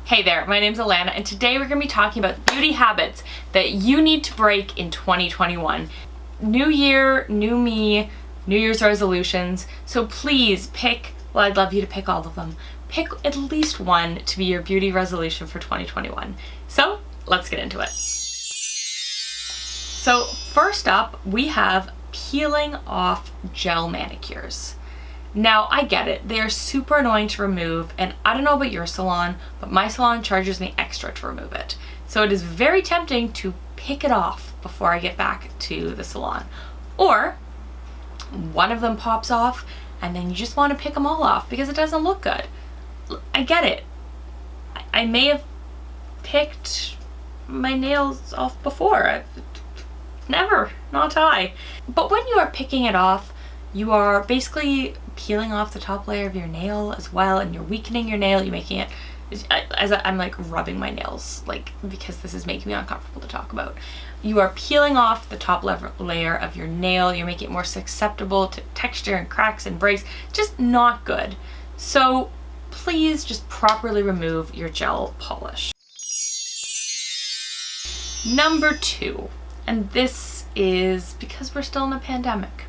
Hey there, my name's Alanna, and today we're going to be talking about beauty habits that you need to break in 2021. New year, new me, New Year's resolutions, so please pick, well, I'd love you to pick all of them. Pick at least one to be your beauty resolution for 2021. So, let's get into it. So, first up, we have peeling off gel manicures. Now, I get it, they are super annoying to remove, and I don't know about your salon, but my salon charges me extra to remove it. So it is very tempting to pick it off before I get back to the salon. Or, one of them pops off, and then you just want to pick them all off because it doesn't look good. I get it. I may have picked my nails off before. Never, not I. But when you are picking it off, you are basically peeling off the top layer of your nail as well, and you're weakening your nail. You're making it, as I'm like rubbing my nails, like, because this is making me uncomfortable to talk about. You are peeling off the top layer of your nail. You're making it more susceptible to texture and cracks and breaks. Just not good. So please just properly remove your gel polish. Number 2, and this is because we're still in a pandemic.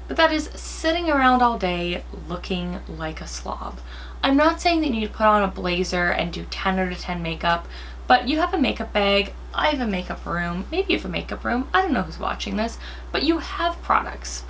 But that is sitting around all day looking like a slob. I'm not saying that you need to put on a blazer and do 10 out of 10 makeup, but you have a makeup bag, I have a makeup room, maybe you have a makeup room, I don't know who's watching this, but you have products.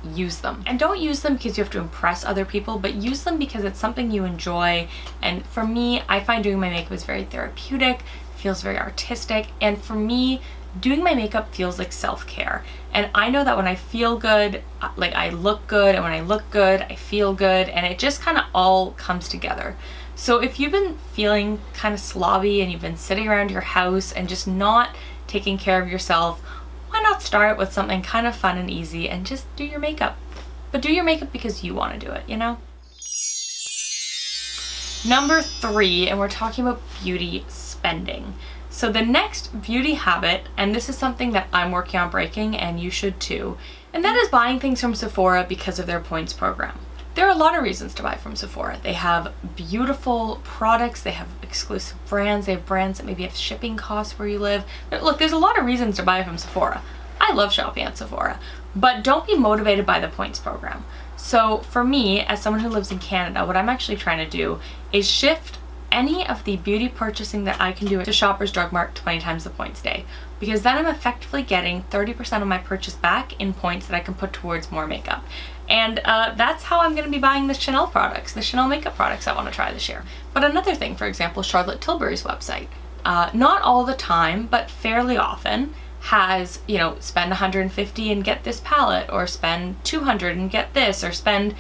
Use them. And don't use them because you have to impress other people, but use them because it's something you enjoy. And for me, I find doing my makeup is very therapeutic, feels very artistic, and for me, doing my makeup feels like self-care. And I know that when I feel good, like I look good, and when I look good, I feel good, and it just kind of all comes together. So if you've been feeling kind of slobby and you've been sitting around your house and just not taking care of yourself, why not start with something kind of fun and easy and just do your makeup? But do your makeup because you want to do it, you know? Number 3, and we're talking about beauty spending. So the next beauty habit, and this is something that I'm working on breaking, and you should too, and that is buying things from Sephora because of their points program. There are a lot of reasons to buy from Sephora. They have beautiful products, they have exclusive brands, they have brands that maybe have shipping costs where you live. Look, there's a lot of reasons to buy from Sephora. I love shopping at Sephora, but don't be motivated by the points program. So for me, as someone who lives in Canada, what I'm actually trying to do is shift any of the beauty purchasing that I can do to Shoppers Drug Mart 20 times the points day, because then I'm effectively getting 30% of my purchase back in points that I can put towards more makeup. And that's how I'm going to be buying the Chanel products, the Chanel makeup products I want to try this year. But another thing, for example, Charlotte Tilbury's website, not all the time, but fairly often, has, you know, spend $150 and get this palette, or spend $200 and get this, or spend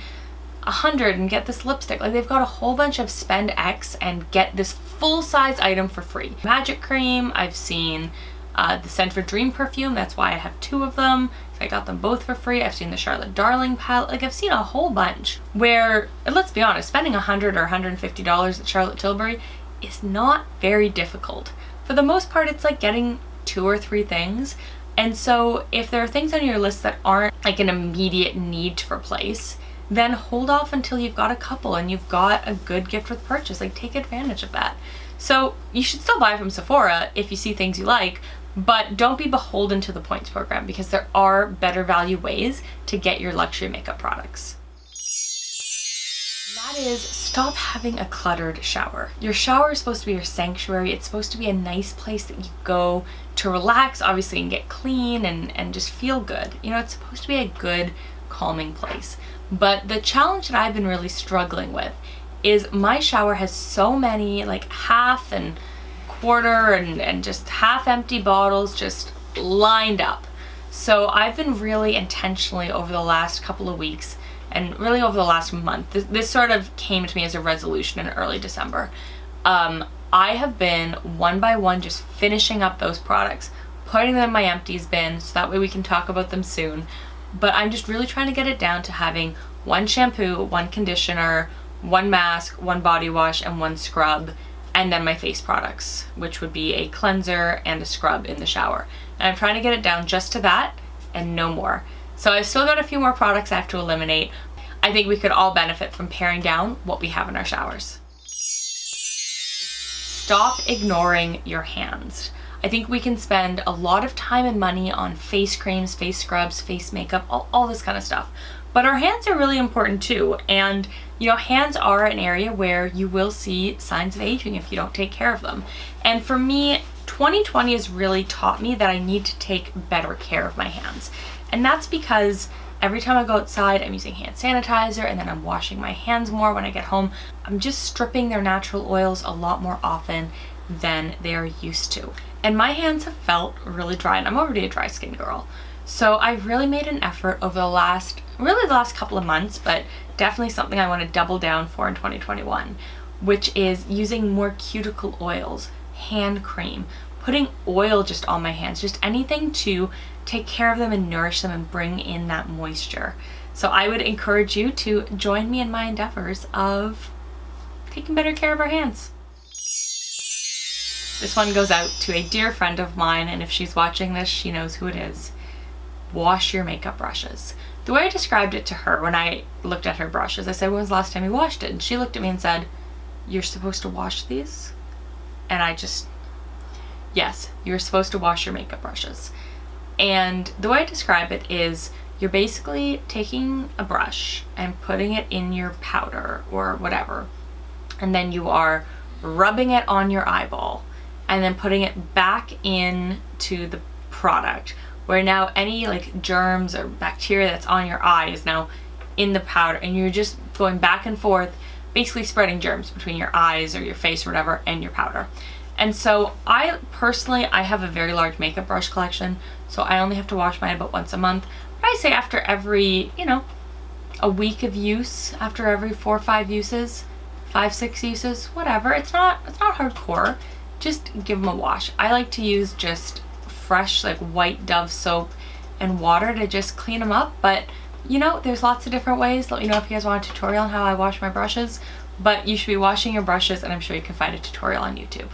$100 and get this lipstick. Like, they've got a whole bunch of spend X and get this full-size item for free. Magic cream, I've seen the Scent for Dream perfume, that's why I have 2 of them. So I got them both for free. I've seen the Charlotte Darling palette. Like, I've seen a whole bunch where, let's be honest, spending $100 or $150 at Charlotte Tilbury is not very difficult. For the most part, it's like getting 2 or 3 things. And so if there are things on your list that aren't like an immediate need to replace, then hold off until you've got a couple and you've got a good gift with purchase. Like, take advantage of that. So you should still buy from Sephora if you see things you like, but don't be beholden to the points program, because there are better value ways to get your luxury makeup products. And that is, stop having a cluttered shower. Your shower is supposed to be your sanctuary. It's supposed to be a nice place that you go to relax, obviously, and get clean and just feel good. You know, it's supposed to be a good, calming place. But the challenge that I've been really struggling with is my shower has so many like half and quarter and just half empty bottles just lined up. So I've been really intentionally over the last couple of weeks, and really over the last month, this sort of came to me as a resolution in early December. I have been one by one just finishing up those products, putting them in my empties bin so that way we can talk about them soon. But I'm just really trying to get it down to having 1 shampoo, 1 conditioner, 1 mask, 1 body wash, and 1 scrub, and then my face products, which would be a cleanser and a scrub in the shower. And I'm trying to get it down just to that and no more. So I've still got a few more products I have to eliminate. I think we could all benefit from paring down what we have in our showers. stop ignoring your hands. I think we can spend a lot of time and money on face creams, face scrubs, face makeup, all this kind of stuff. But our hands are really important too. And you know, hands are an area where you will see signs of aging if you don't take care of them. And for me, 2020 has really taught me that I need to take better care of my hands. And that's because every time I go outside, I'm using hand sanitizer, and then I'm washing my hands more when I get home. I'm just stripping their natural oils a lot more often than they are used to. And my hands have felt really dry, and I'm already a dry skin girl. So I really made an effort over the last couple of months, but definitely something I want to double down for in 2021, which is using more cuticle oils, hand cream, putting oil just on my hands, just anything to take care of them and nourish them and bring in that moisture. So I would encourage you to join me in my endeavors of taking better care of our hands. This one goes out to a dear friend of mine, and if she's watching this, she knows who it is. Wash your makeup brushes. The way I described it to her when I looked at her brushes, I said, when was the last time you washed it? And she looked at me and said, you're supposed to wash these? And I just, yes, you're supposed to wash your makeup brushes. And the way I describe it is you're basically taking a brush and putting it in your powder or whatever, and then you are rubbing it on your eyeball and then putting it back into the product, where now any like germs or bacteria that's on your eye is now in the powder, and you're just going back and forth, basically spreading germs between your eyes or your face or whatever and your powder. And so I have a very large makeup brush collection, so I only have to wash mine about once a month. But I say after every, a week of use, after every 4 or 5 uses, 5, 6 uses, whatever. It's not hardcore. Just give them a wash. I like to use just fresh like white Dove soap and water to just clean them up, but there's lots of different ways. Let me know if you guys want a tutorial on how I wash my brushes, but you should be washing your brushes, and I'm sure you can find a tutorial on YouTube.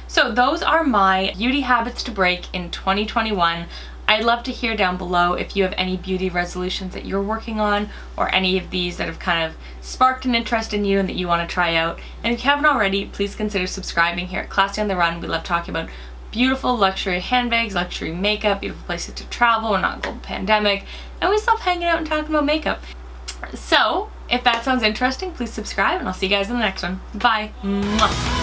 So those are my beauty habits to break in 2021. I'd love to hear down below if you have any beauty resolutions that you're working on, or any of these that have kind of sparked an interest in you and that you want to try out. And if you haven't already, please consider subscribing here at Classy on the Run. We love talking about beautiful luxury handbags, luxury makeup, beautiful places to travel. We're not in a global pandemic, and we love hanging out and talking about makeup. So if that sounds interesting, please subscribe, and I'll see you guys in the next one. Bye. Mwah.